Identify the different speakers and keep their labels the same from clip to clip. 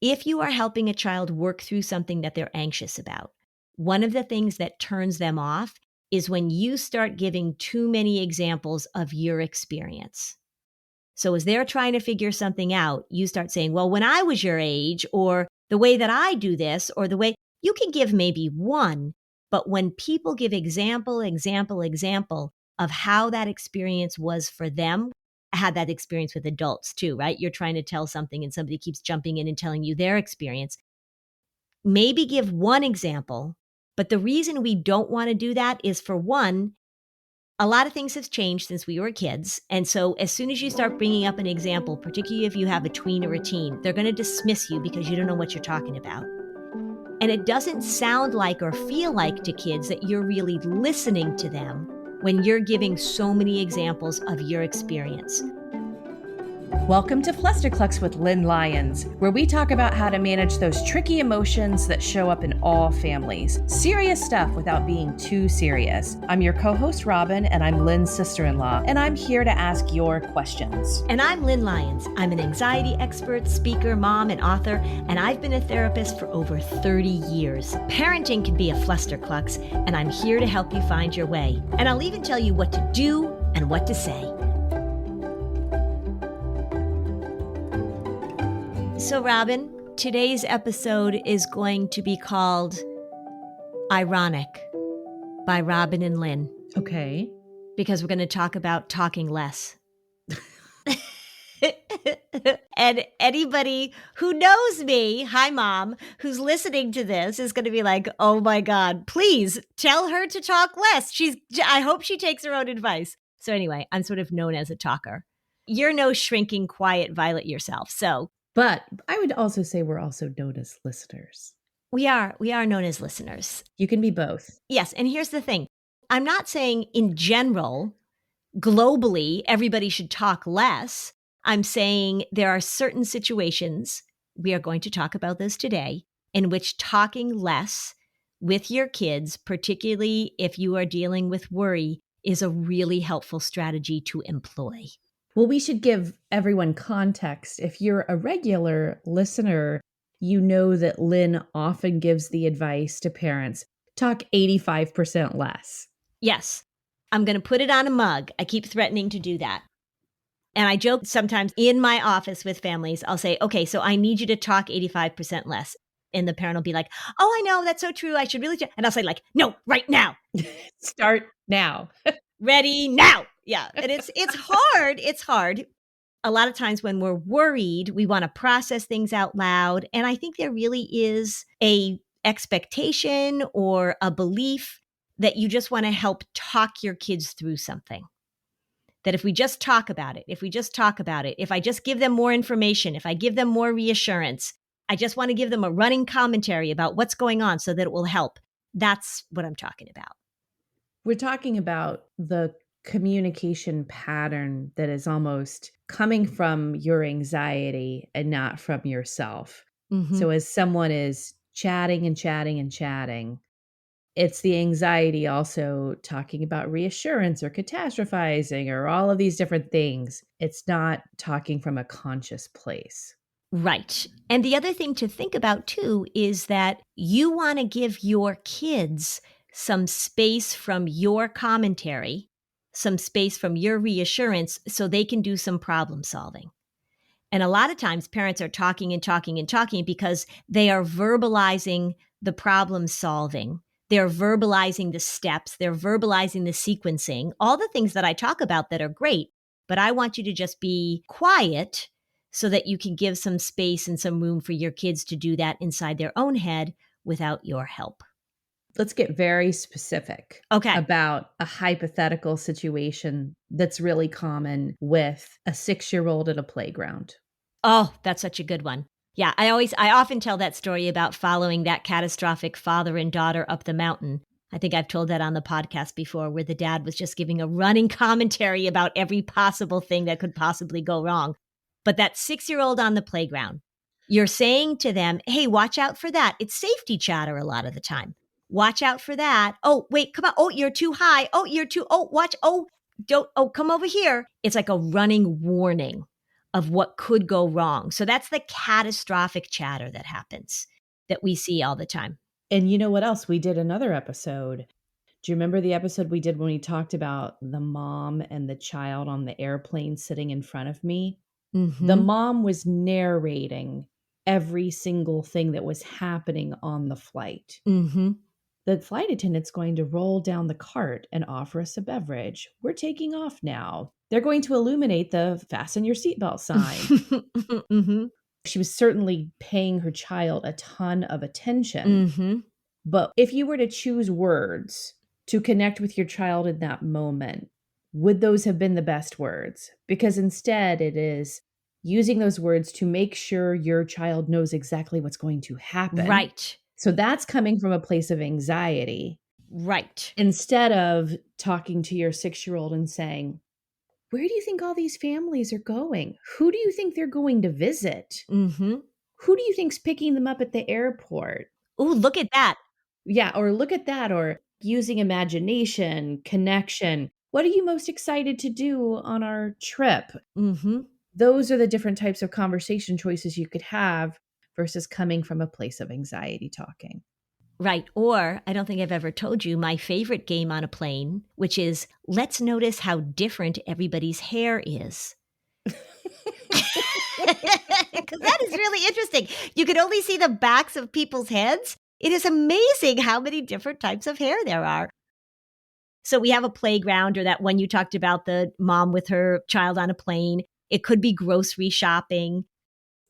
Speaker 1: If you are helping a child work through something that they're anxious about, one of the things that turns them off is when you start giving too many examples of your experience. So as they're trying to figure something out, you start saying, well, when I was your age, or the way that I do this, or the way you can give maybe one, but when people give example of how that experience was for them, I had that experience with adults too, right? You're trying to tell something and somebody keeps jumping in and telling you their experience. Maybe give one example, but the reason we don't want to do that is, for one, a lot of things have changed since we were kids. And so as soon as you start bringing up an example, particularly if you have a tween or a teen, they're going to dismiss you because you don't know what you're talking about. And it doesn't sound like or feel like to kids that you're really listening to them when you're giving so many examples of your experience.
Speaker 2: Welcome to Flusterclux with Lynn Lyons, where we talk about how to manage those tricky emotions that show up in all families. Serious stuff without being too serious. I'm your co-host, Robin, and I'm Lynn's sister-in-law, and I'm here to ask your questions.
Speaker 1: And I'm Lynn Lyons. I'm an anxiety expert, speaker, mom, and author, and I've been a therapist for over 30 years. Parenting can be a flusterclux, and I'm here to help you find your way. And I'll even tell you what to do and what to say. So, Robin, today's episode is going to be called Ironic by Robin and Lynn.
Speaker 2: Okay.
Speaker 1: Because we're going to talk about talking less. And anybody who knows me, hi mom, who's listening to this is going to be like, oh my God, please tell her to talk less. I hope she takes her own advice. So anyway, I'm sort of known as a talker. You're no shrinking, quiet Violet yourself.
Speaker 2: But I would also say we're also known as listeners.
Speaker 1: We are known as listeners.
Speaker 2: You can be both.
Speaker 1: Yes. And here's the thing. I'm not saying in general, globally, everybody should talk less. I'm saying there are certain situations, we are going to talk about this today, in which talking less with your kids, particularly if you are dealing with worry, is a really helpful strategy to employ.
Speaker 2: Well, we should give everyone context. If you're a regular listener, you know that Lynn often gives the advice to parents, talk 85% less.
Speaker 1: Yes, I'm going to put it on a mug. I keep threatening to do that. And I joke sometimes in my office with families, I'll say, okay, so I need you to talk 85% less. And the parent will be like, oh, I know, that's so true. I should really. And I'll say like, no, right now.
Speaker 2: Start now.
Speaker 1: Ready now. Yeah. And it's hard. It's hard. A lot of times when we're worried, we want to process things out loud. And I think there really is a expectation or a belief that you just want to help talk your kids through something. That if we just talk about it, if I just give them more information, if I give them more reassurance, I just want to give them a running commentary about what's going on so that it will help. That's what I'm talking about.
Speaker 2: We're talking about the communication pattern that is almost coming from your anxiety and not from yourself. Mm-hmm. So as someone is chatting and chatting and chatting, it's the anxiety also talking about reassurance or catastrophizing or all of these different things. It's not talking from a conscious place.
Speaker 1: Right. And the other thing to think about too is that you want to give your kids some space from your commentary, some space from your reassurance so they can do some problem solving. And a lot of times parents are talking and talking and talking because they are verbalizing the problem solving. They're verbalizing the steps. They're verbalizing the sequencing, all the things that I talk about that are great. But I want you to just be quiet so that you can give some space and some room for your kids to do that inside their own head without your help.
Speaker 2: Let's get very specific about a hypothetical situation that's really common with a 6-year-old at a playground.
Speaker 1: Oh, that's such a good one. Yeah, I often tell that story about following that catastrophic father and daughter up the mountain. I think I've told that on the podcast before, where the dad was just giving a running commentary about every possible thing that could possibly go wrong. But that 6-year-old on the playground, you're saying to them, hey, watch out for that. It's safety chatter a lot of the time. Watch out for that. Oh, wait, come on. Oh, you're too high. Oh, watch. Oh, don't. Oh, come over here. It's like a running warning of what could go wrong. So that's the catastrophic chatter that happens that we see all the time.
Speaker 2: And you know what else? We did another episode. Do you remember the episode we did when we talked about the mom and the child on the airplane sitting in front of me? The
Speaker 1: Mm-hmm.
Speaker 2: mom was narrating every single thing that was happening on the flight.
Speaker 1: Mm-hmm.
Speaker 2: The flight attendant's going to roll down the cart and offer us a beverage. We're taking off now. They're going to illuminate the fasten your seatbelt sign.
Speaker 1: Mm-hmm.
Speaker 2: She was certainly paying her child a ton of attention.
Speaker 1: Mm-hmm.
Speaker 2: But if you were to choose words to connect with your child in that moment, would those have been the best words? Because instead, it is using those words to make sure your child knows exactly what's going to happen.
Speaker 1: Right.
Speaker 2: So that's coming from a place of anxiety.
Speaker 1: Right.
Speaker 2: Instead of talking to your 6-year-old and saying, where do you think all these families are going? Who do you think they're going to visit?
Speaker 1: Mm-hmm.
Speaker 2: Who do you think's picking them up at the airport?
Speaker 1: Oh, look at that.
Speaker 2: Yeah, or look at that, or using imagination, connection. What are you most excited to do on our trip?
Speaker 1: Mm-hmm.
Speaker 2: Those are the different types of conversation choices you could have versus coming from a place of anxiety talking.
Speaker 1: Right. Or I don't think I've ever told you my favorite game on a plane, which is let's notice how different everybody's hair is. Because that is really interesting. You can only see the backs of people's heads. It is amazing how many different types of hair there are. So we have a playground, or that one you talked about, the mom with her child on a plane. It could be grocery shopping.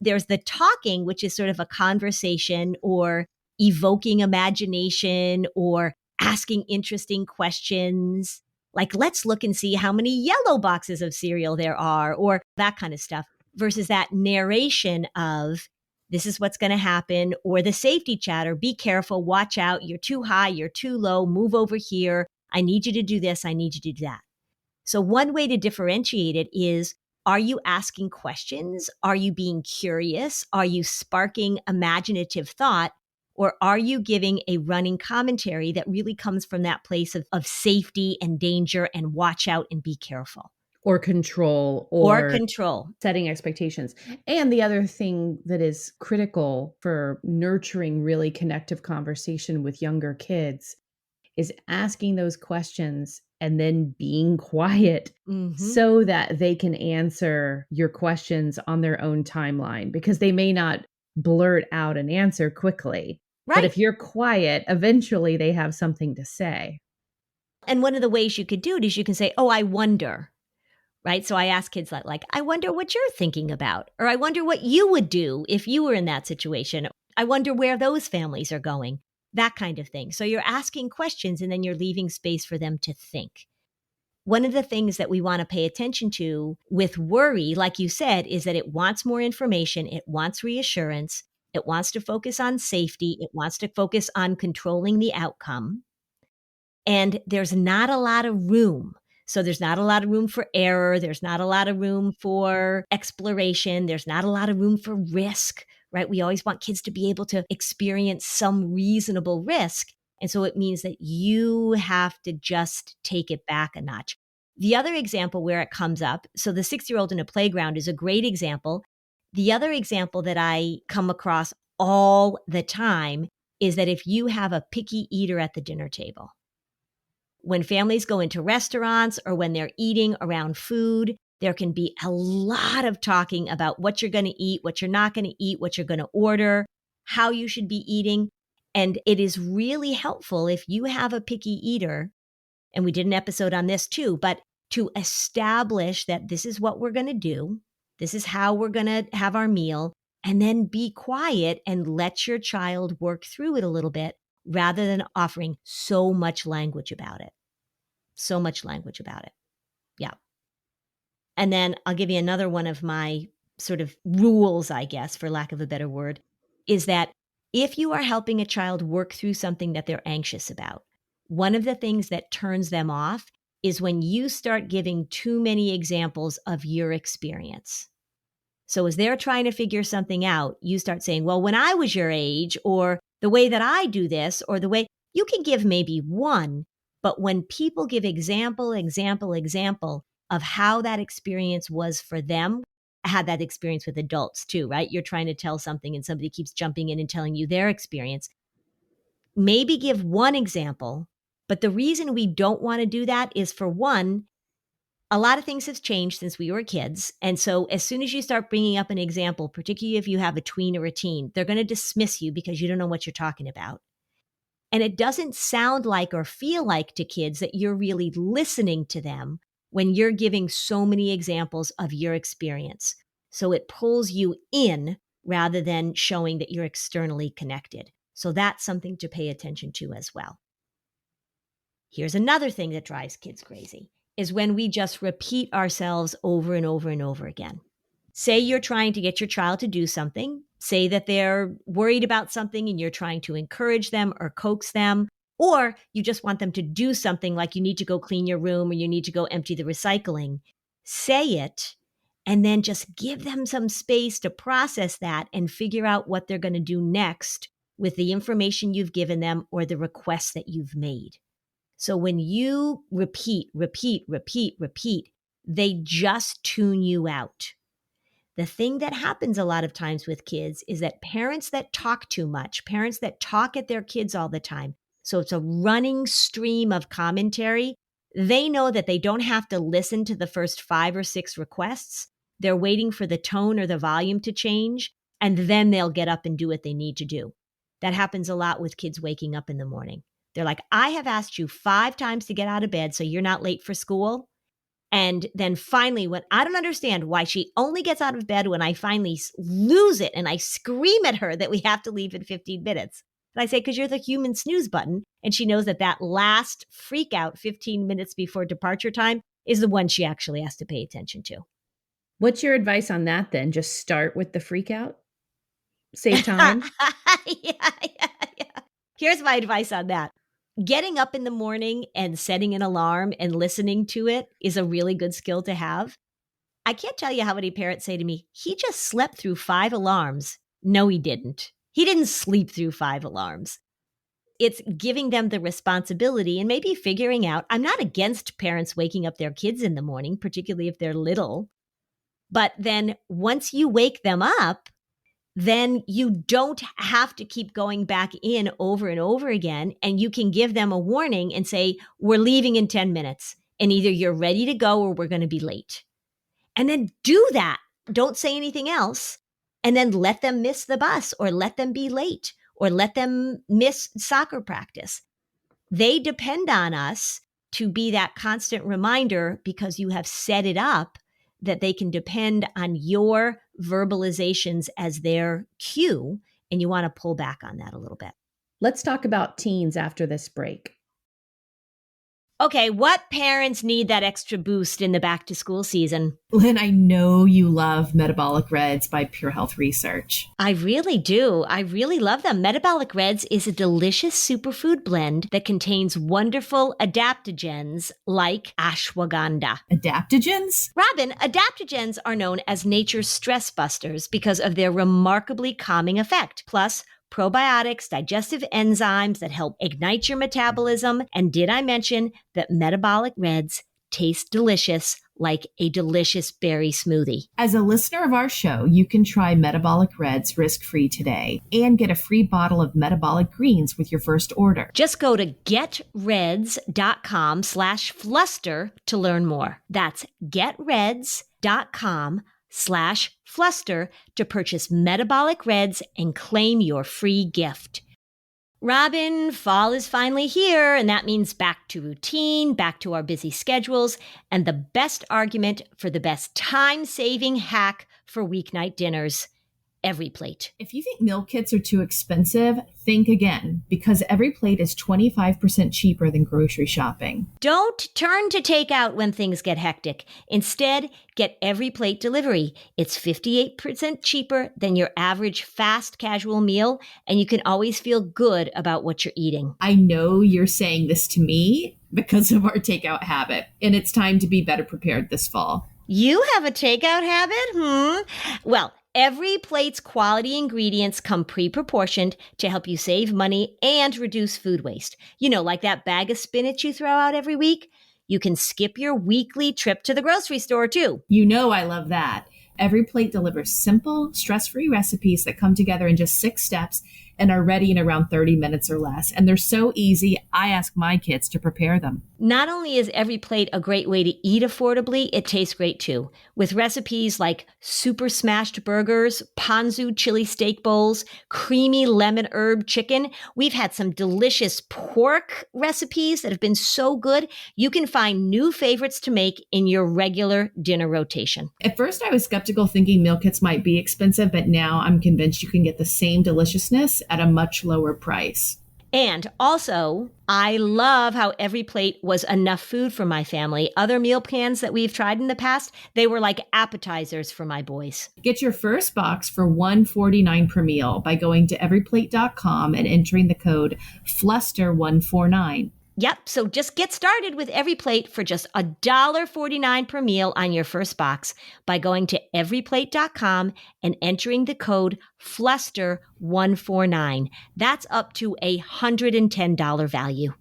Speaker 1: There's the talking, which is sort of a conversation or evoking imagination or asking interesting questions. Like, let's look and see how many yellow boxes of cereal there are, or that kind of stuff, versus that narration of this is what's going to happen, or the safety chatter, be careful, watch out, you're too high, you're too low, move over here. I need you to do this, I need you to do that. So one way to differentiate it is, are you asking questions? Are you being curious? Are you sparking imaginative thought? Or are you giving a running commentary that really comes from that place of safety and danger and watch out and be careful?
Speaker 2: Or control,
Speaker 1: Or
Speaker 2: or
Speaker 1: control.
Speaker 2: setting expectations. And the other thing that is critical for nurturing really connective conversation with younger kids is asking those questions and then being quiet
Speaker 1: Mm-hmm.
Speaker 2: so that they can answer your questions on their own timeline, because they may not blurt out an answer quickly. But
Speaker 1: Right.
Speaker 2: if you're quiet, eventually they have something to say.
Speaker 1: And one of the ways you could do it is you can say, oh, I wonder. Right. So I ask kids like, I wonder what you're thinking about, or I wonder what you would do if you were in that situation. I wonder where those families are going, that kind of thing. So you're asking questions and then you're leaving space for them to think. One of the things that we want to pay attention to with worry, like you said, is that it wants more information. It wants reassurance. It wants to focus on safety. It wants to focus on controlling the outcome. And there's not a lot of room. So there's not a lot of room for error. There's not a lot of room for exploration. There's not a lot of room for risk, right? We always want kids to be able to experience some reasonable risk. And so it means that you have to just take it back a notch. The other example where it comes up, so the 6-year-old in a playground is a great example. The other example that I come across all the time is that if you have a picky eater at the dinner table, when families go into restaurants or when they're eating around food, there can be a lot of talking about what you're going to eat, what you're not going to eat, what you're going to order, how you should be eating. And it is really helpful if you have a picky eater, and we did an episode on this too, but to establish that this is what we're going to do, this is how we're going to have our meal, and then be quiet and let your child work through it a little bit rather than offering so much language about it. So much language about it. Yeah. And then I'll give you another one of my sort of rules, I guess, for lack of a better word, is that if you are helping a child work through something that they're anxious about, one of the things that turns them off is when you start giving too many examples of your experience. So as they're trying to figure something out, you start saying, well, when I was your age, or the way that I do this, or the way you can give maybe one, but when people give example of how that experience was for them, had that experience with adults too, right? You're trying to tell something and somebody keeps jumping in and telling you their experience. Maybe give one example, but the reason we don't want to do that is, for one, a lot of things have changed since we were kids. And so as soon as you start bringing up an example, particularly if you have a tween or a teen, they're going to dismiss you because you don't know what you're talking about. And it doesn't sound like or feel like to kids that you're really listening to them when you're giving so many examples of your experience. So it pulls you in rather than showing that you're externally connected. So that's something to pay attention to as well. Here's another thing that drives kids crazy, is when we just repeat ourselves over and over and over again. Say you're trying to get your child to do something. Say that they're worried about something and you're trying to encourage them or coax them, or you just want them to do something like you need to go clean your room or you need to go empty the recycling. Say it and then just give them some space to process that and figure out what they're going to do next with the information you've given them or the requests that you've made. So when you repeat, they just tune you out. The thing that happens a lot of times with kids is that parents that talk too much, parents that talk at their kids all the time, so it's a running stream of commentary, they know that they don't have to listen to the first 5 or 6 requests. They're waiting for the tone or the volume to change, and then they'll get up and do what they need to do. That happens a lot with kids waking up in the morning. They're like, I have asked you 5 times to get out of bed so you're not late for school. And then finally, when I don't understand why she only gets out of bed when I finally lose it and I scream at her that we have to leave in 15 minutes. And I say, because you're the human snooze button. And she knows that that last freak out 15 minutes before departure time is the one she actually has to pay attention to.
Speaker 2: What's your advice on that then? Just start with the freak out? Save time?
Speaker 1: Yeah. Here's my advice on that. Getting up in the morning and setting an alarm and listening to it is a really good skill to have. I can't tell you how many parents say to me, he just slept through 5 alarms. No, he didn't. He didn't sleep through 5 alarms. It's giving them the responsibility and maybe figuring out, I'm not against parents waking up their kids in the morning, particularly if they're little. But then once you wake them up, then you don't have to keep going back in over and over again. And you can give them a warning and say, we're leaving in 10 minutes. And either you're ready to go or we're going to be late. And then do that. Don't say anything else. And then let them miss the bus or let them be late or let them miss soccer practice. They depend on us to be that constant reminder because you have set it up that they can depend on your verbalizations as their cue, and you want to pull back on that a little bit.
Speaker 2: Let's talk about teens after this break.
Speaker 1: Okay, what parents need that extra boost in the back to school season?
Speaker 3: Lynn, I know you love Metabolic Reds by Pure Health Research.
Speaker 1: I really do. I really love them. Metabolic Reds is a delicious superfood blend that contains wonderful adaptogens like ashwagandha.
Speaker 3: Adaptogens?
Speaker 1: Robin, adaptogens are known as nature's stress busters because of their remarkably calming effect. Plus, probiotics, digestive enzymes that help ignite your metabolism. And did I mention that Metabolic Reds taste delicious like a delicious berry smoothie?
Speaker 3: As a listener of our show, you can try Metabolic Reds risk-free today and get a free bottle of Metabolic Greens with your first order.
Speaker 1: Just go to getreds.com/fluster to learn more. That's getreds.com/fluster to purchase Metabolic Reds and claim your free gift. Robin, fall is finally here, and that means back to routine, back to our busy schedules, and the best argument for the best time-saving hack for weeknight dinners: Every Plate.
Speaker 3: If you think meal kits are too expensive, think again, because Every Plate is 25% cheaper than grocery shopping.
Speaker 1: Don't turn to takeout when things get hectic. Instead, get Every Plate delivery. It's 58% cheaper than your average fast casual meal, and you can always feel good about what you're eating.
Speaker 3: I know you're saying this to me because of our takeout habit, and it's time to be better prepared this fall.
Speaker 1: You have a takeout habit? Well, Every Plate's quality ingredients come pre-proportioned to help you save money and reduce food waste. You know, like that bag of spinach you throw out every week? You can skip your weekly trip to the grocery store, too.
Speaker 3: You know I love that. Every Plate delivers simple, stress-free recipes that come together in just 6 steps and are ready in around 30 minutes or less. And they're so easy, I ask my kids to prepare them.
Speaker 1: Not only is Every Plate a great way to eat affordably, it tastes great too. With recipes like super smashed burgers, ponzu chili steak bowls, creamy lemon herb chicken. We've had some delicious pork recipes that have been so good. You can find new favorites to make in your regular dinner rotation.
Speaker 3: At first, I was skeptical thinking meal kits might be expensive, but now I'm convinced you can get the same deliciousness at a much lower price.
Speaker 1: And also, I love how Every Plate was enough food for my family. Other meal plans that we've tried in the past, they were like appetizers for my boys.
Speaker 3: Get your first box for $1.49 per meal by going to everyplate.com and entering the code FLUSTER149.
Speaker 1: Yep, so just get started with Every Plate for just $1.49 per meal on your first box by going to everyplate.com and entering the code FLUSTER149. That's up to a $110 value.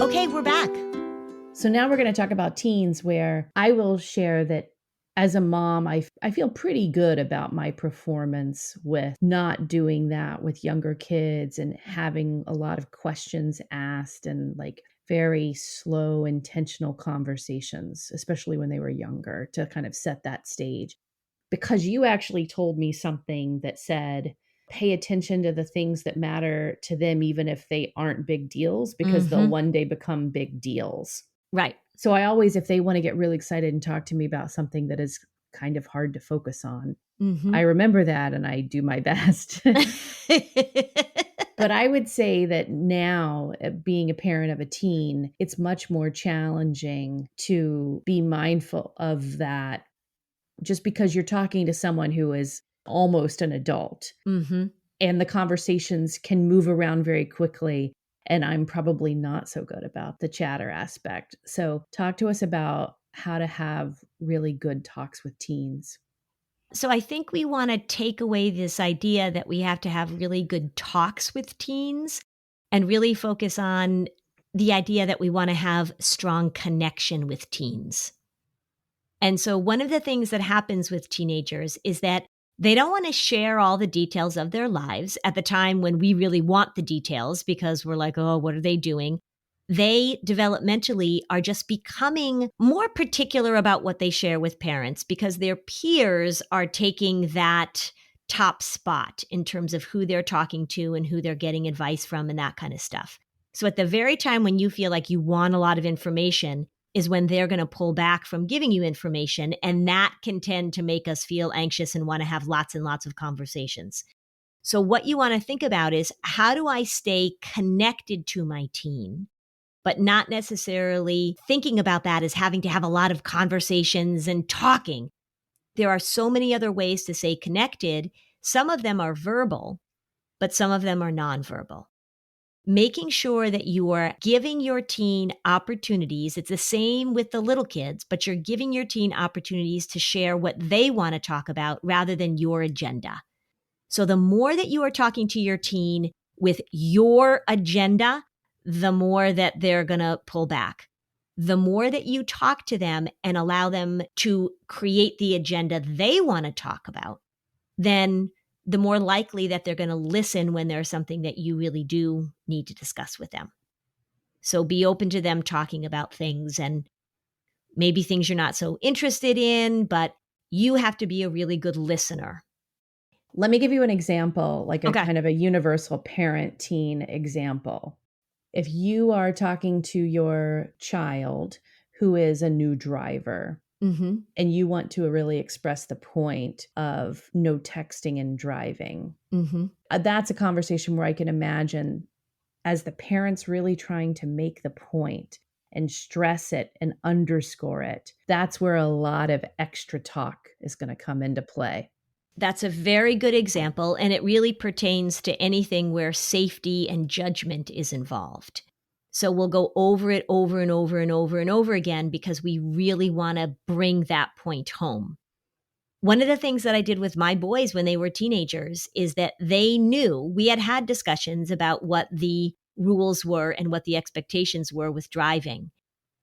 Speaker 1: Okay, we're back.
Speaker 2: So now we're going to talk about teens, where I will share that as a mom, I feel pretty good about my performance with not doing that with younger kids and having a lot of questions asked and like very slow, intentional conversations, especially when they were younger, to kind of set that stage. Because you actually told me something that said, pay attention to the things that matter to them, even if they aren't big deals, because they'll one day become big deals.
Speaker 1: Right.
Speaker 2: So I always, if they want to get really excited and talk to me about something that is kind of hard to focus on, I remember that and I do my best. But I would say that now, being a parent of a teen, it's much more challenging to be mindful of that, just because you're talking to someone who is almost an adult. And the conversations can move around very quickly. And I'm probably not so good about the chatter aspect. So talk to us about how to have really good talks with teens.
Speaker 1: So I think we want to take away this idea that we have to have really good talks with teens and really focus on the idea that we want to have strong connection with teens. And so one of the things that happens with teenagers is that they don't want to share all the details of their lives at the time when we really want the details, because we're like, oh, what are they doing? They developmentally are just becoming more particular about what they share with parents because their peers are taking that top spot in terms of who they're talking to and who they're getting advice from and that kind of stuff. So at the very time when you feel like you want a lot of information is when they're going to pull back from giving you information. And that can tend to make us feel anxious and want to have lots and lots of conversations. So what you want to think about is, how do I stay connected to my teen, but not necessarily thinking about that as having to have a lot of conversations and talking? There are so many other ways to stay connected. Some of them are verbal, but some of them are nonverbal. Making sure that you are giving your teen opportunities. It's the same with the little kids, but you're giving your teen opportunities to share what they want to talk about rather than your agenda. So the more that you are talking to your teen with your agenda, the more that they're going to pull back. The more that you talk to them and allow them to create the agenda they want to talk about, then the more likely that they're going to listen when there's something that you really do need to discuss with them. So be open to them talking about things, and maybe things you're not so interested in, but you have to be a really good listener.
Speaker 2: Let me give you an example, like a kind of a universal parent-teen example. If you are talking to your child who is a new driver, and you want to really express the point of no texting and driving, that's a conversation where I can imagine, as the parents really trying to make the point and stress it and underscore it, that's where a lot of extra talk is going to come into play.
Speaker 1: That's a very good example, and it really pertains to anything where safety and judgment is involved. So we'll go over it over and over and over and over again because we really want to bring that point home. One of the things that I did with my boys when they were teenagers is that they knew we had had discussions about what the rules were and what the expectations were with driving.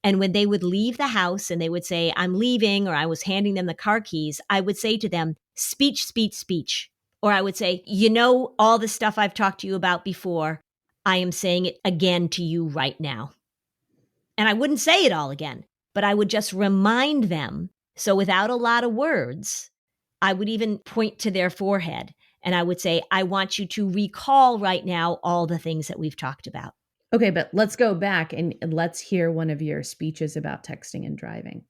Speaker 1: And when they would leave the house and they would say, I'm leaving, or I was handing them the car keys, I would say to them, speech, speech, speech. Or I would say, you know, all the stuff I've talked to you about before, I am saying it again to you right now. And I wouldn't say it all again, but I would just remind them. So without a lot of words, I would even point to their forehead and I would say, I want you to recall right now all the things that we've talked about.
Speaker 2: Okay, but let's go back and let's hear one of your speeches about texting and driving.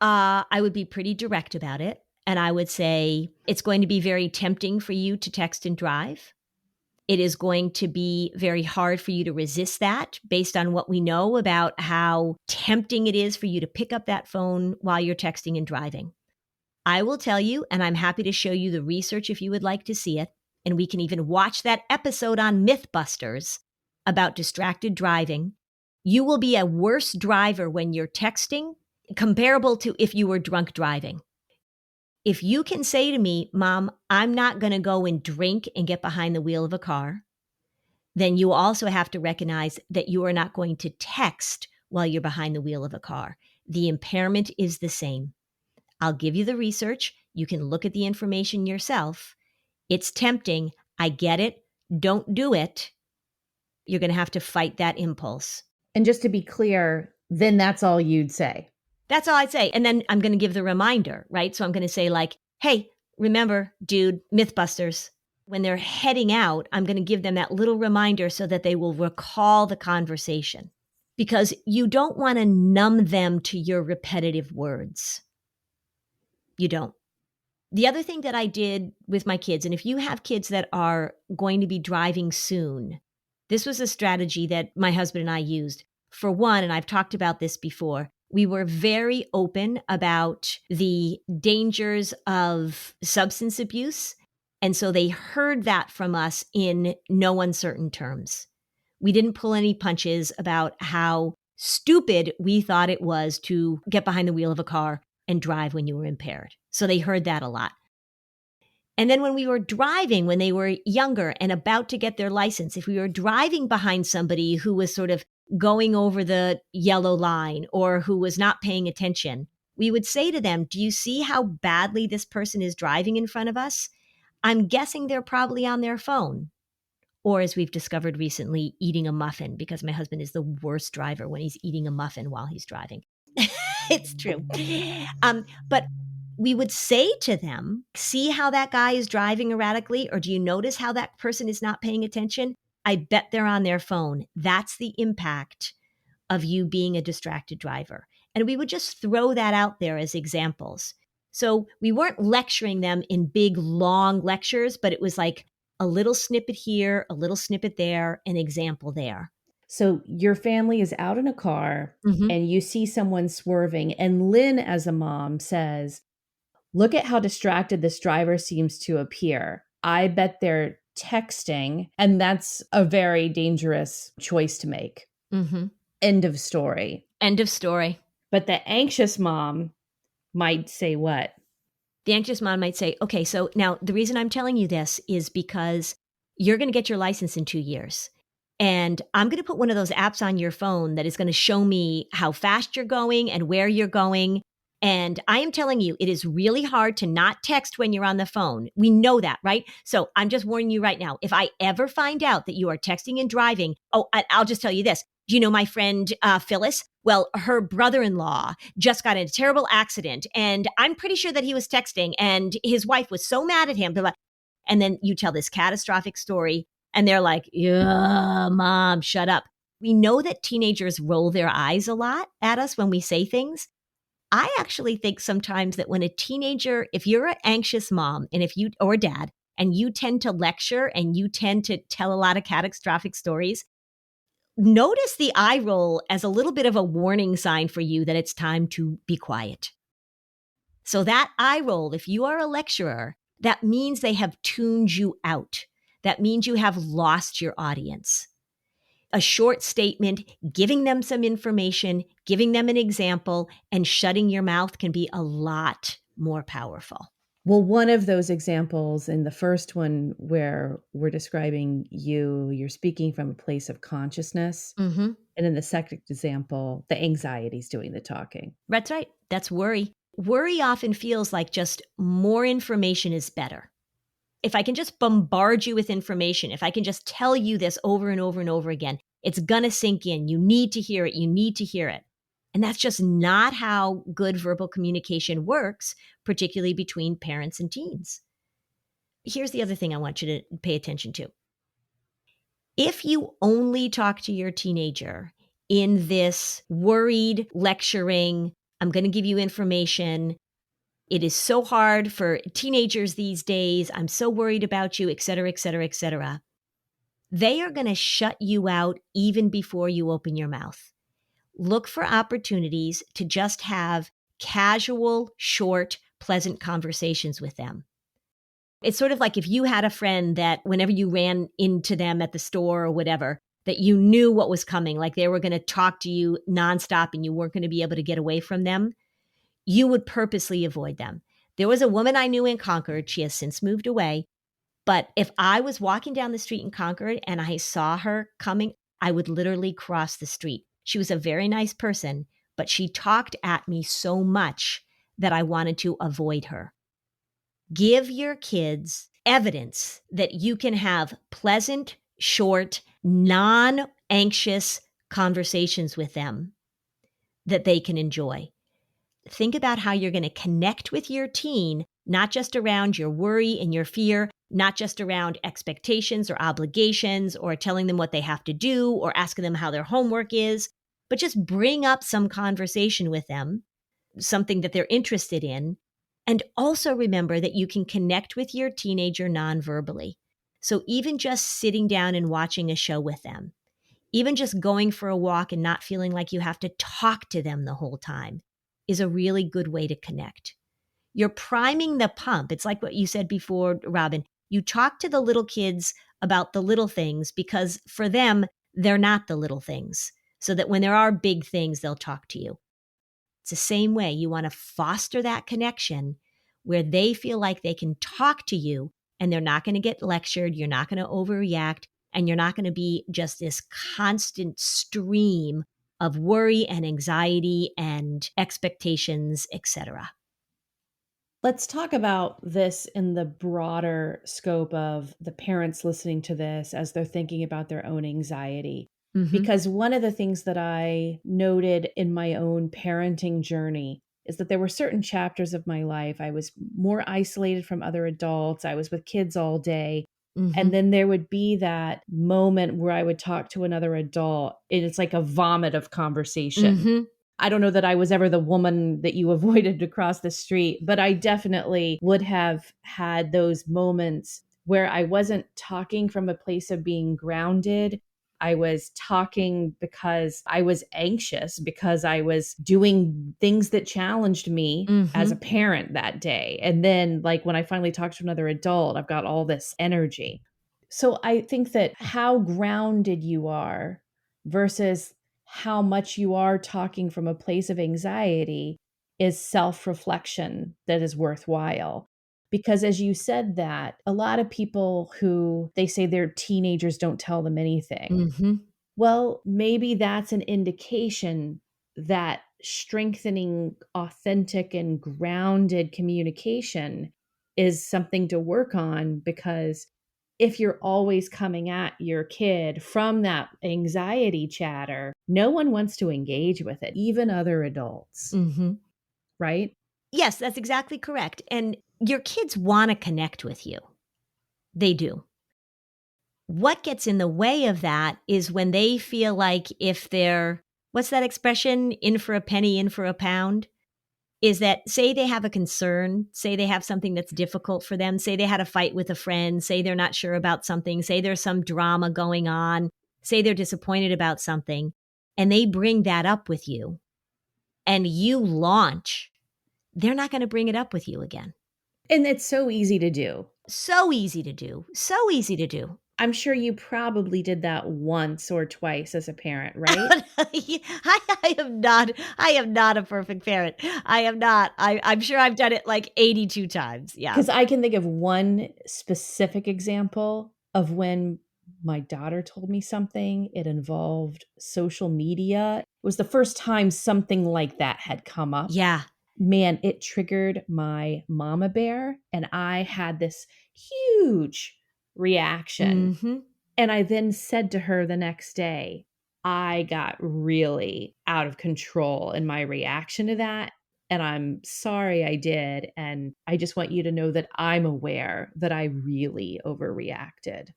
Speaker 1: I would be pretty direct about it. And I would say, it's going to be very tempting for you to text and drive. It is going to be very hard for you to resist that based on what we know about how tempting it is for you to pick up that phone while you're texting and driving. I will tell you, and I'm happy to show you the research if you would like to see it. And we can even watch that episode on Mythbusters about distracted driving. You will be a worse driver when you're texting, comparable to if you were drunk driving. If you can say to me, Mom, I'm not going to go and drink and get behind the wheel of a car, then you also have to recognize that you are not going to text while you're behind the wheel of a car. The impairment is the same. I'll give you the research. You can look at the information yourself. It's tempting. I get it. Don't do it. You're going to have to fight that impulse.
Speaker 2: And just to be clear, then that's all you'd say.
Speaker 1: That's all I'd say. And then I'm going to give the reminder, right? So I'm going to say like, hey, remember, dude, Mythbusters. When they're heading out, I'm going to give them that little reminder so that they will recall the conversation. Because you don't want to numb them to your repetitive words. You don't. The other thing that I did with my kids, and if you have kids that are going to be driving soon, this was a strategy that my husband and I used. For one, and I've talked about this before, we were very open about the dangers of substance abuse. And so they heard that from us in no uncertain terms. We didn't pull any punches about how stupid we thought it was to get behind the wheel of a car and drive when you were impaired. So they heard that a lot. And then when we were driving, when they were younger and about to get their license, if we were driving behind somebody who was sort of going over the yellow line or who was not paying attention, we would say to them, do you see how badly this person is driving in front of us? I'm guessing they're probably on their phone. Or as we've discovered recently, eating a muffin, because my husband is the worst driver when he's eating a muffin while he's driving. It's true. But we would say to them, see how that guy is driving erratically? Or do you notice how that person is not paying attention? I bet they're on their phone. That's the impact of you being a distracted driver. And we would just throw that out there as examples. So we weren't lecturing them in big, long lectures, but it was like a little snippet here, a little snippet there, an example there.
Speaker 2: So your family is out in a car and you see someone swerving, and Lynn, as a mom, says, look at how distracted this driver seems to appear. I bet they're texting, and that's a very dangerous choice to make. End of story.
Speaker 1: End of story.
Speaker 2: But the anxious mom might say what?
Speaker 1: The anxious mom might say, okay, so now the reason I'm telling you this is because you're going to get your license in 2 years. And I'm going to put one of those apps on your phone that is going to show me how fast you're going and where you're going. And I am telling you, it is really hard to not text when you're on the phone. We know that, right? So I'm just warning you right now. If I ever find out that you are texting and driving, I'll just tell you this. Do you know my friend Phyllis? Well, her brother-in-law just got in a terrible accident. And I'm pretty sure that he was texting and his wife was so mad at him. And then you tell this catastrophic story and they're like, yeah, Mom, shut up. We know that teenagers roll their eyes a lot at us when we say things. I actually think sometimes that when a teenager, if you're an anxious mom and if you or dad, and you tend to lecture and you tend to tell a lot of catastrophic stories, notice the eye roll as a little bit of a warning sign for you that it's time to be quiet. So that eye roll, if you are a lecturer, that means they have tuned you out. That means you have lost your audience. A short statement, giving them some information, giving them an example, and shutting your mouth can be a lot more powerful.
Speaker 2: Well, one of those examples in the first one where we're describing you're speaking from a place of consciousness.
Speaker 1: Mm-hmm.
Speaker 2: And in the second example, the anxiety is doing the talking.
Speaker 1: That's right. That's worry. Worry often feels like just more information is better. If I can just bombard you with information, if I can just tell you this over and over and over again, it's going to sink in. You need to hear it. You need to hear it. And that's just not how good verbal communication works, particularly between parents and teens. Here's the other thing I want you to pay attention to. If you only talk to your teenager in this worried lecturing, I'm going to give you information. It is so hard for teenagers these days. I'm so worried about you, et cetera, et cetera, et cetera. They are going to shut you out even before you open your mouth. Look for opportunities to just have casual, short, pleasant conversations with them. It's sort of like if you had a friend that whenever you ran into them at the store or whatever, that you knew what was coming, like they were going to talk to you nonstop and you weren't going to be able to get away from them, you would purposely avoid them. There was a woman I knew in Concord. She has since moved away. But if I was walking down the street in Concord and I saw her coming, I would literally cross the street. She was a very nice person, but she talked at me so much that I wanted to avoid her. Give your kids evidence that you can have pleasant, short, non-anxious conversations with them that they can enjoy. Think about how you're going to connect with your teen, not just around your worry and your fear, not just around expectations or obligations or telling them what they have to do or asking them how their homework is, but just bring up some conversation with them, something that they're interested in. And also remember that you can connect with your teenager non-verbally. So even just sitting down and watching a show with them, even just going for a walk and not feeling like you have to talk to them the whole time is a really good way to connect. You're priming the pump. It's like what you said before, Robin. You talk to the little kids about the little things because for them, they're not the little things. So that when there are big things, they'll talk to you. It's the same way. You want to foster that connection where they feel like they can talk to you and they're not going to get lectured. You're not going to overreact. And you're not going to be just this constant stream of worry and anxiety and expectations, etc.
Speaker 2: Let's talk about this in the broader scope of the parents listening to this as they're thinking about their own anxiety.
Speaker 1: Mm-hmm.
Speaker 2: Because one of the things that I noted in my own parenting journey is that there were certain chapters of my life I was more isolated from other adults. I was with kids all day.
Speaker 1: Mm-hmm.
Speaker 2: And then there would be that moment where I would talk to another adult and it's like a vomit of conversation.
Speaker 1: Mm-hmm.
Speaker 2: I don't know that I was ever the woman that you avoided to cross the street, but I definitely would have had those moments where I wasn't talking from a place of being grounded. I was talking because I was anxious, because I was doing things that challenged me as a parent that day. And then, like, when I finally talked to another adult, I've got all this energy. So I think that how grounded you are versus how much you are talking from a place of anxiety is self-reflection that is worthwhile. Because as you said that, a lot of people who they say their teenagers don't tell them anything.
Speaker 1: Mm-hmm.
Speaker 2: Well, maybe that's an indication that strengthening authentic and grounded communication is something to work on, because if you're always coming at your kid from that anxiety chatter, no one wants to engage with it, even other adults.
Speaker 1: Mm-hmm.
Speaker 2: Right?
Speaker 1: Yes, that's exactly correct. And your kids want to connect with you. They do. What gets in the way of that is when they feel like if they're, what's that expression? In for a penny, in for a pound. Is that, say they have a concern, say they have something that's difficult for them, say they had a fight with a friend, say they're not sure about something, say there's some drama going on, say they're disappointed about something, and they bring that up with you, and you launch, they're not going to bring it up with you again.
Speaker 2: And it's so easy to do.
Speaker 1: So easy to do. So easy to do.
Speaker 2: I'm sure you probably did that once or twice as a parent, right?
Speaker 1: I am not a perfect parent. I am not. I'm sure I've done it like 82 times. Yeah.
Speaker 2: Because I can think of one specific example of when my daughter told me something. It involved social media. It was the first time something like that had come up.
Speaker 1: Yeah.
Speaker 2: Man, it triggered my mama bear, and I had this huge reaction.
Speaker 1: Mm-hmm.
Speaker 2: And I then said to her the next day, I got really out of control in my reaction to that. And I'm sorry I did. And I just want you to know that I'm aware that I really overreacted.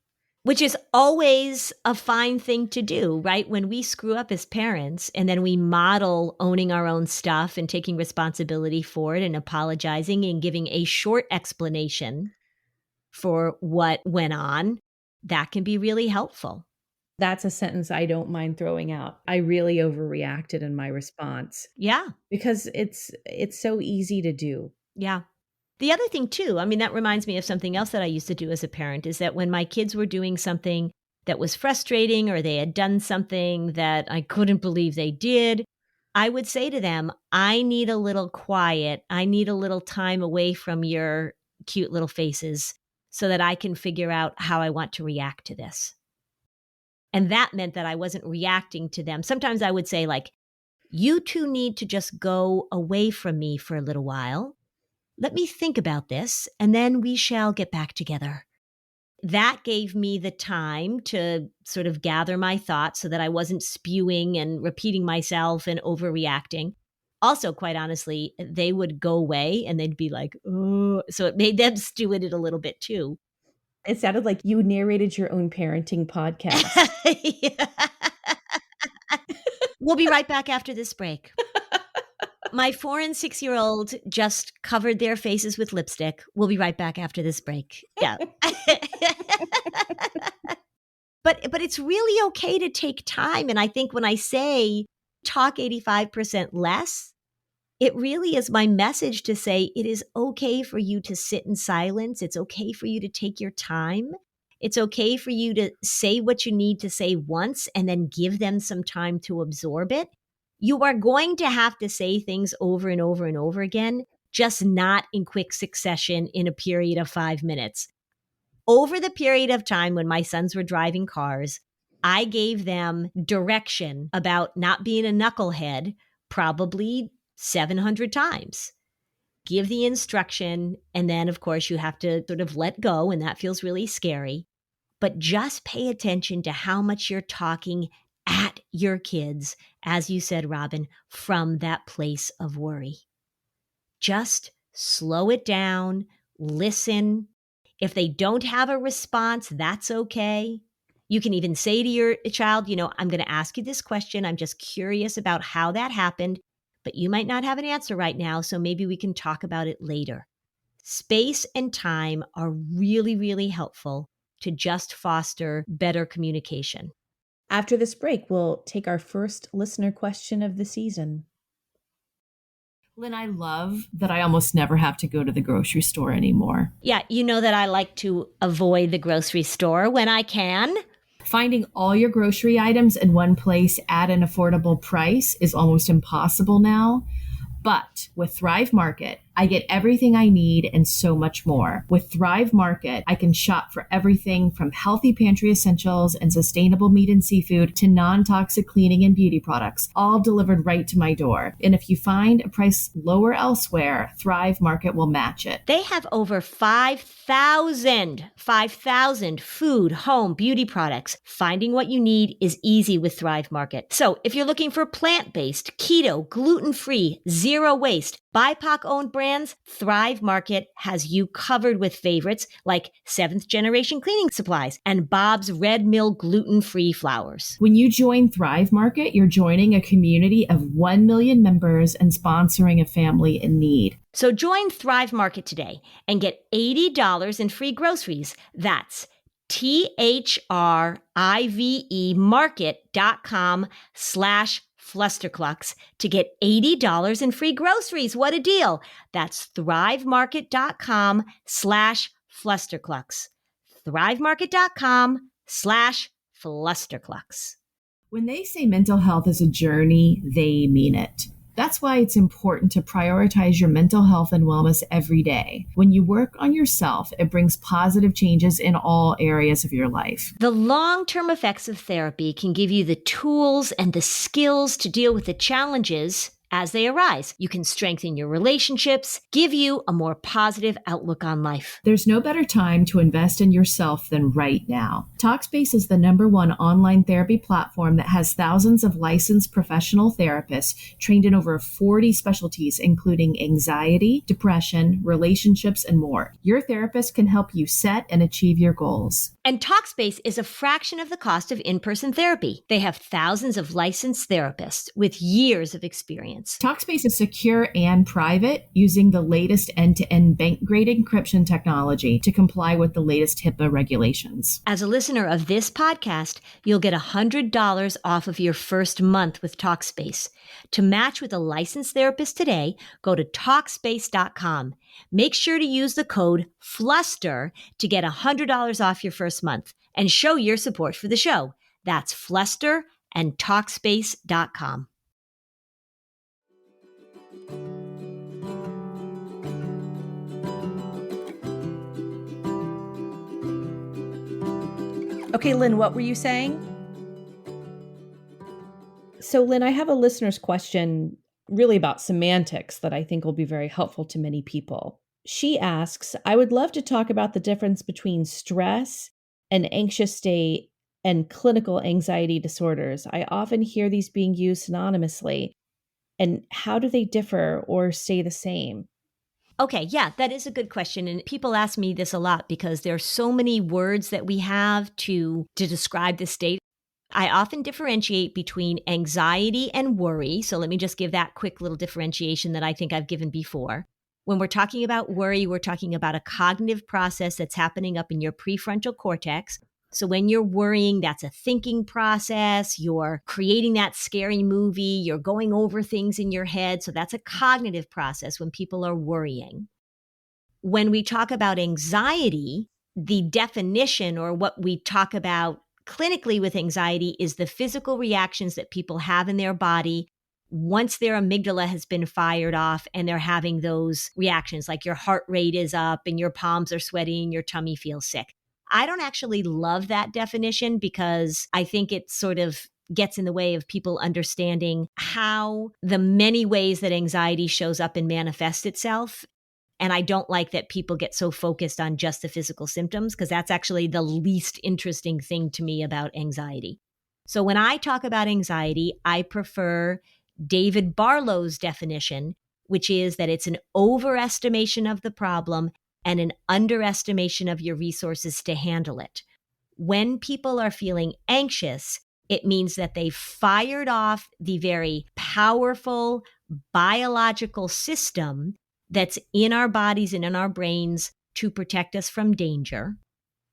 Speaker 1: Which is always a fine thing to do, right? When we screw up as parents and then we model owning our own stuff and taking responsibility for it and apologizing and giving a short explanation for what went on, that can be really helpful.
Speaker 2: That's a sentence I don't mind throwing out. I really overreacted in my response.
Speaker 1: Yeah.
Speaker 2: Because it's so easy to do.
Speaker 1: Yeah. The other thing too, I mean, that reminds me of something else that I used to do as a parent, is that when my kids were doing something that was frustrating or they had done something that I couldn't believe they did, I would say to them, I need a little quiet. I need a little time away from your cute little faces so that I can figure out how I want to react to this. And that meant that I wasn't reacting to them. Sometimes I would say, like, you two need to just go away from me for a little while. Let me think about this, and then we shall get back together. That gave me the time to sort of gather my thoughts so that I wasn't spewing and repeating myself and overreacting. Also, quite honestly, they would go away and they'd be like, oh, so it made them stew in it a little bit too.
Speaker 2: It sounded like you narrated your own parenting podcast.
Speaker 1: We'll be right back after this break. My 4 and 6-year-old just covered their faces with lipstick. We'll be right back after this break. Yeah. But it's really okay to take time. And I think when I say talk 85% less, it really is my message to say it is okay for you to sit in silence. It's okay for you to take your time. It's okay for you to say what you need to say once and then give them some time to absorb it. You are going to have to say things over and over and over again, just not in quick succession in a period of 5 minutes. Over the period of time when my sons were driving cars, I gave them direction about not being a knucklehead probably 700 times. Give the instruction, and then, of course, you have to sort of let go, and that feels really scary. But just pay attention to how much you're talking at your kids, as you said, Robin, from that place of worry. Just slow it down, listen. If they don't have a response, that's okay. You can even say to your child, I'm going to ask you this question. I'm just curious about how that happened, but you might not have an answer right now, so maybe we can talk about it later. Space and time are really, really helpful to just foster better communication.
Speaker 2: After this break, we'll take our first listener question of the season.
Speaker 3: Lynn, I love that I almost never have to go to the grocery store anymore.
Speaker 1: Yeah, you know that I like to avoid the grocery store when I can.
Speaker 3: Finding all your grocery items in one place at an affordable price is almost impossible now. But with Thrive Market, I get everything I need and so much more. With Thrive Market, I can shop for everything from healthy pantry essentials and sustainable meat and seafood to non-toxic cleaning and beauty products, all delivered right to my door. And if you find a price lower elsewhere, Thrive Market will match it.
Speaker 1: They have over 5,000 food, home, beauty products. Finding what you need is easy with Thrive Market. So if you're looking for plant-based, keto, gluten-free, zero waste, BIPOC-owned brands, Thrive Market has you covered with favorites like 7th Generation Cleaning Supplies and Bob's Red Mill gluten-free flours.
Speaker 3: When you join Thrive Market, you're joining a community of 1 million members and sponsoring a family in need.
Speaker 1: So join Thrive Market today and get $80 in free groceries. That's THRIVE market.com/Flusterclux to get $80 in free groceries. What a deal. That's thrivemarket.com/Flusterclux. thrivemarket.com/Flusterclux.
Speaker 3: When they say mental health is a journey, they mean it. That's why it's important to prioritize your mental health and wellness every day. When you work on yourself, it brings positive changes in all areas of your life.
Speaker 1: The long-term effects of therapy can give you the tools and the skills to deal with the challenges as they arise. You can strengthen your relationships, give you a more positive outlook on life.
Speaker 3: There's no better time to invest in yourself than right now. Talkspace is the #1 online therapy platform that has thousands of licensed professional therapists trained in over 40 specialties, including anxiety, depression, relationships, and more. Your therapist can help you set and achieve your goals.
Speaker 1: And Talkspace is a fraction of the cost of in-person therapy. They have thousands of licensed therapists with years of experience.
Speaker 3: Talkspace is secure and private, using the latest end-to-end bank-grade encryption technology to comply with the latest HIPAA regulations.
Speaker 1: As a listener of this podcast, you'll get $100 off of your first month with Talkspace. To match with a licensed therapist today, go to Talkspace.com. Make sure to use the code FLUSTER to get $100 off your first month and show your support for the show. That's Fluster and Talkspace.com.
Speaker 2: Okay, Lynn, what were you saying? So, Lynn, I have a listener's question really about semantics that I think will be very helpful to many people. She asks, I would love to talk about the difference between stress, an anxious state, and clinical anxiety disorders. I often hear these being used synonymously. And how do they differ or stay the same?
Speaker 1: Okay, yeah, that is a good question. And people ask me this a lot because there are so many words that we have to describe the state. I often differentiate between anxiety and worry. So let me just give that quick little differentiation that I think I've given before. When we're talking about worry, we're talking about a cognitive process that's happening up in your prefrontal cortex. So when you're worrying, that's a thinking process. You're creating that scary movie. You're going over things in your head. So that's a cognitive process when people are worrying. When we talk about anxiety, the definition or what we talk about clinically with anxiety is the physical reactions that people have in their body once their amygdala has been fired off and they're having those reactions, like your heart rate is up and your palms are sweaty and your tummy feels sick. I don't actually love that definition because I think it sort of gets in the way of people understanding how the many ways that anxiety shows up and manifests itself. And I don't like that people get so focused on just the physical symptoms because that's actually the least interesting thing to me about anxiety. So when I talk about anxiety, I prefer David Barlow's definition, which is that it's an overestimation of the problem and an underestimation of your resources to handle it. When people are feeling anxious, it means that they've fired off the very powerful biological system that's in our bodies and in our brains to protect us from danger,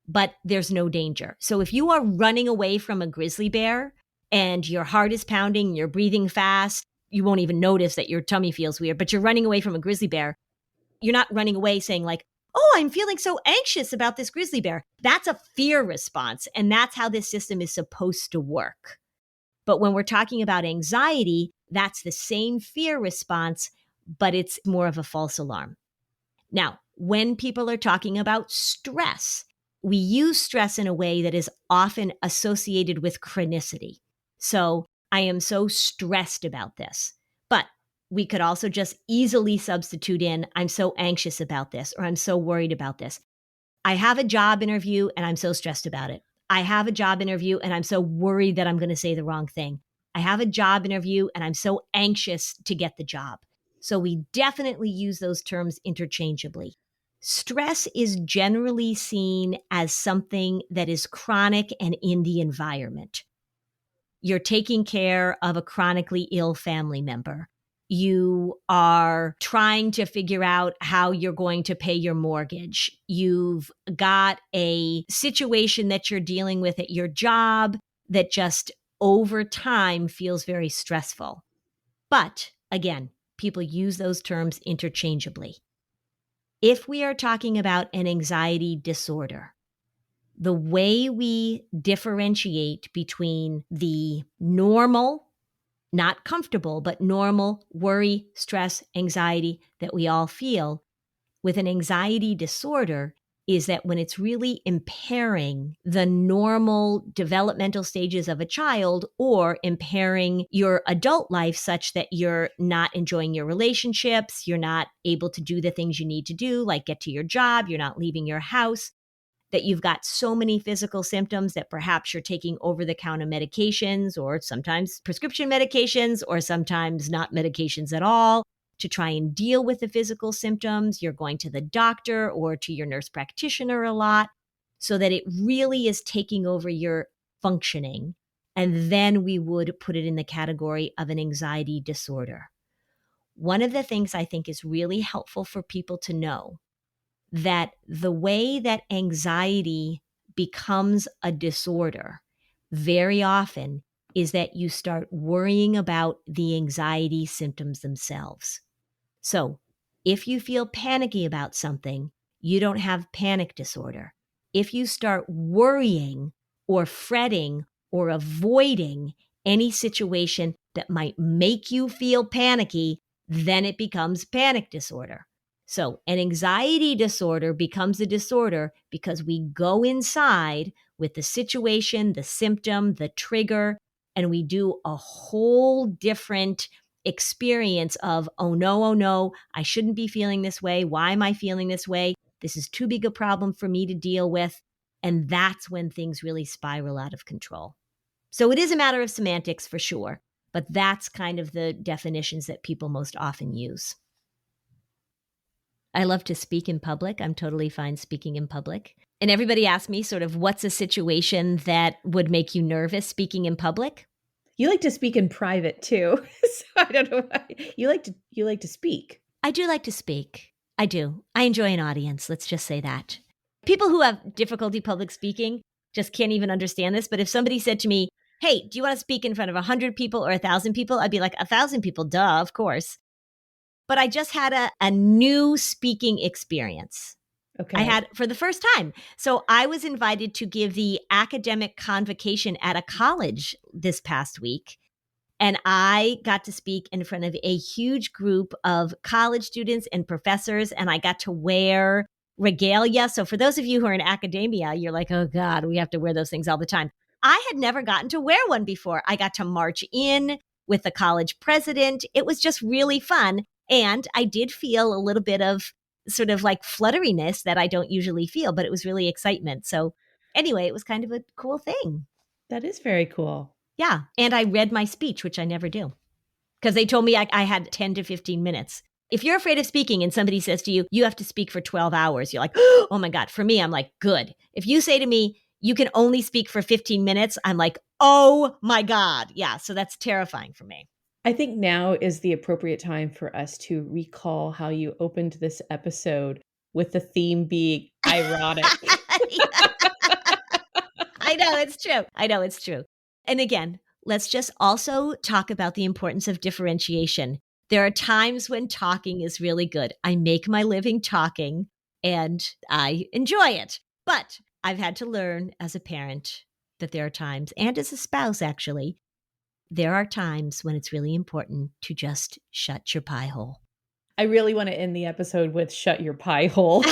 Speaker 1: but there's no danger. So if you are running away from a grizzly bear and your heart is pounding, you're breathing fast, you won't even notice that your tummy feels weird, but you're running away from a grizzly bear. You're not running away saying like, oh, I'm feeling so anxious about this grizzly bear. That's a fear response. And that's how this system is supposed to work. But when we're talking about anxiety, that's the same fear response, but it's more of a false alarm. Now, when people are talking about stress, we use stress in a way that is often associated with chronicity. So I am so stressed about this. But we could also just easily substitute in, I'm so anxious about this, or I'm so worried about this. I have a job interview and I'm so stressed about it. I have a job interview and I'm so worried that I'm going to say the wrong thing. I have a job interview and I'm so anxious to get the job. So we definitely use those terms interchangeably. Stress is generally seen as something that is chronic and in the environment. You're taking care of a chronically ill family member. You are trying to figure out how you're going to pay your mortgage. You've got a situation that you're dealing with at your job that just over time feels very stressful. But again, people use those terms interchangeably. If we are talking about an anxiety disorder, the way we differentiate between the normal, not comfortable, but normal worry, stress, anxiety that we all feel with an anxiety disorder is that when it's really impairing the normal developmental stages of a child or impairing your adult life such that you're not enjoying your relationships, you're not able to do the things you need to do, like get to your job, you're not leaving your house, that you've got so many physical symptoms that perhaps you're taking over-the-counter medications or sometimes prescription medications or sometimes not medications at all to try and deal with the physical symptoms. You're going to the doctor or to your nurse practitioner a lot so that it really is taking over your functioning. And then we would put it in the category of an anxiety disorder. One of the things I think is really helpful for people to know that the way that anxiety becomes a disorder very often is that you start worrying about the anxiety symptoms themselves. So if you feel panicky about something, you don't have panic disorder. If you start worrying or fretting or avoiding any situation that might make you feel panicky, then it becomes panic disorder. So an anxiety disorder becomes a disorder because we go inside with the situation, the symptom, the trigger, and we do a whole different experience of, oh no, I shouldn't be feeling this way. Why am I feeling this way? This is too big a problem for me to deal with. And that's when things really spiral out of control. So it is a matter of semantics for sure, but that's kind of the definitions that people most often use. I love to speak in public. I'm totally fine speaking in public. And everybody asks me sort of what's a situation that would make you nervous speaking in public?
Speaker 2: You like to speak in private too. So I don't know why. You like to speak.
Speaker 1: I do like to speak. I do. I enjoy an audience. Let's just say that. People who have difficulty public speaking just can't even understand this. But if somebody said to me, hey, do you want to speak in front of 100 people or 1,000 people? I'd be like, 1,000 people, duh, of course. But I just had a new speaking experience.
Speaker 2: Okay.
Speaker 1: I had for the first time. So I was invited to give the academic convocation at a college this past week. And I got to speak in front of a huge group of college students and professors, and I got to wear regalia. So for those of you who are in academia, you're like, oh God, we have to wear those things all the time. I had never gotten to wear one before. I got to march in with the college president. It was just really fun. And I did feel a little bit of sort of like flutteriness that I don't usually feel, but it was really excitement. So anyway, it was kind of a cool thing.
Speaker 2: That is very cool.
Speaker 1: Yeah. And I read my speech, which I never do, because they told me I had 10 to 15 minutes. If you're afraid of speaking and somebody says to you, you have to speak for 12 hours, you're like, oh my God. For me, I'm like, good. If you say to me, you can only speak for 15 minutes, I'm like, oh my God. Yeah. So that's terrifying for me.
Speaker 2: I think now is the appropriate time for us to recall how you opened this episode with the theme being ironic.
Speaker 1: I know it's true. And again, let's just also talk about the importance of differentiation. There are times when talking is really good. I make my living talking and I enjoy it. But I've had to learn as a parent that there are times, and as a spouse actually, there are times when it's really important to just shut your pie hole.
Speaker 2: I really want to end the episode with shut your pie hole.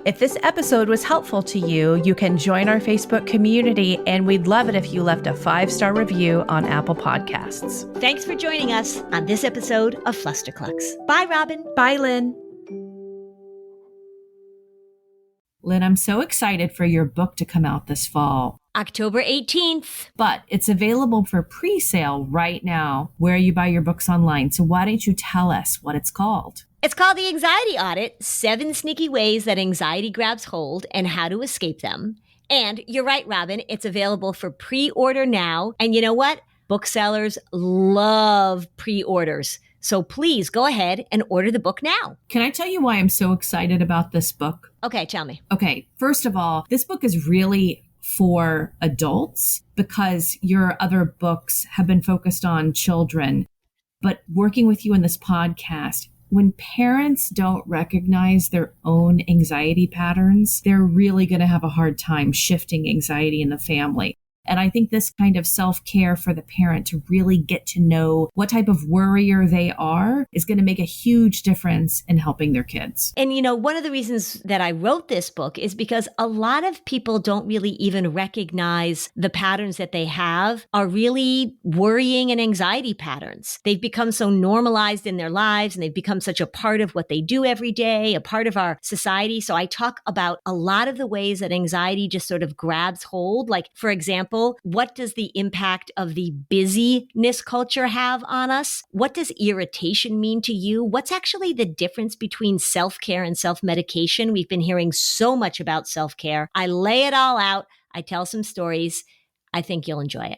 Speaker 2: If this episode was helpful to you, you can join our Facebook community, and we'd love it if you left a 5-star review on Apple Podcasts.
Speaker 1: Thanks for joining us on this episode of Flusterclux. Bye, Robin.
Speaker 2: Bye, Lynn.
Speaker 3: Lynn, I'm so excited for your book to come out this fall.
Speaker 1: October 18th.
Speaker 3: But it's available for pre-sale right now where you buy your books online. So why don't you tell us what it's called?
Speaker 1: It's called The Anxiety Audit, 7 Sneaky Ways That Anxiety Grabs Hold and How to Escape Them. And you're right, Robin, it's available for pre-order now. And you know what? Booksellers love pre-orders. So please go ahead and order the book now.
Speaker 3: Can I tell you why I'm so excited about this book?
Speaker 1: Okay, tell me.
Speaker 3: Okay, first of all, this book is really for adults because your other books have been focused on children. But working with you in this podcast, when parents don't recognize their own anxiety patterns, they're really going to have a hard time shifting anxiety in the family. And I think this kind of self-care for the parent to really get to know what type of worrier they are is going to make a huge difference in helping their kids.
Speaker 1: And, one of the reasons that I wrote this book is because a lot of people don't really even recognize the patterns that they have are really worrying and anxiety patterns. They've become so normalized in their lives, and they've become such a part of what they do every day, a part of our society. So I talk about a lot of the ways that anxiety just sort of grabs hold. Like, for example, what does the impact of the busyness culture have on us? What does irritation mean to you? What's actually the difference between self-care and self-medication? We've been hearing so much about self-care. I lay it all out. I tell some stories. I think you'll enjoy it.